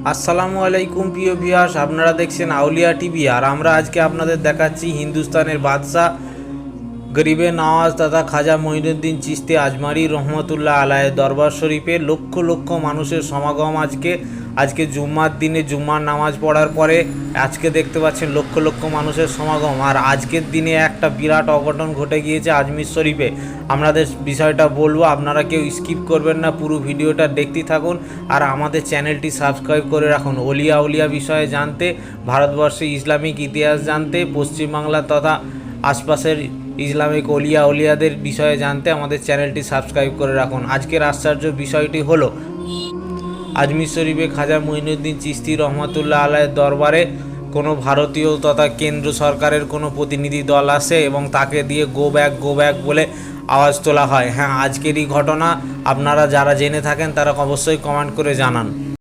আসসালামু আলাইকুম প্রিয় ভিউয়ার্স, আপনারা দেখছেন আউলিয়া টিভি। আর আমরা আজকে আপনাদের দেখাচ্ছি হিন্দুস্তানের বাদশাহ গরিবে নওয়াজ তথা খাজা মঈনুদ্দিন চিশতি আজমারি রহমতুল্লাহ আলাইহির দরবার শরীফে লক্ষ লক্ষ মানুষের সমাগম। আজকে জুম্মার দিনে জুম্মার নামাজ পড়ার পরে আজকে দেখতে পাচ্ছেন লক্ষ লক্ষ মানুষের সমাগম। আর আজকের দিনে একটা বিরাট অঘটন ঘটে গিয়েছে আজমির শরীফে। আপনাদের বিষয়টা বলবো, আপনারা কেউ স্কিপ করবেন না, পুরো ভিডিওটা দেখতে থাকুন। আর আমাদের চ্যানেলটি সাবস্ক্রাইব করে রাখুন উলিয়া বিষয়ে জানতে, ভারতবর্ষে ইসলামিক ইতিহাস জানতে, পশ্চিমবাংলা তথা আশপাশের ইসলামিক ওলিয়াদের বিষয়ে জানতে আমাদের চ্যানেলটি সাবস্ক্রাইব করে রাখুন। আজকের আশ্চর্য বিষয়টি হলো, আজমির শরীফে খাজা মঈনুদ্দিন চিশতি রহমতুল্লাহ আলাইহির দরবারে কোনো ভারতীয় তথা কেন্দ্র সরকারের কোনো প্রতিনিধি দল আসে এবং তাকে দিয়ে গো ব্যাক বলে আওয়াজ তোলা হয়। হ্যাঁ, আজকেরই ঘটনা। আপনারা যারা জেনে থাকেন তারা অবশ্যই কমেন্ট করে জানান।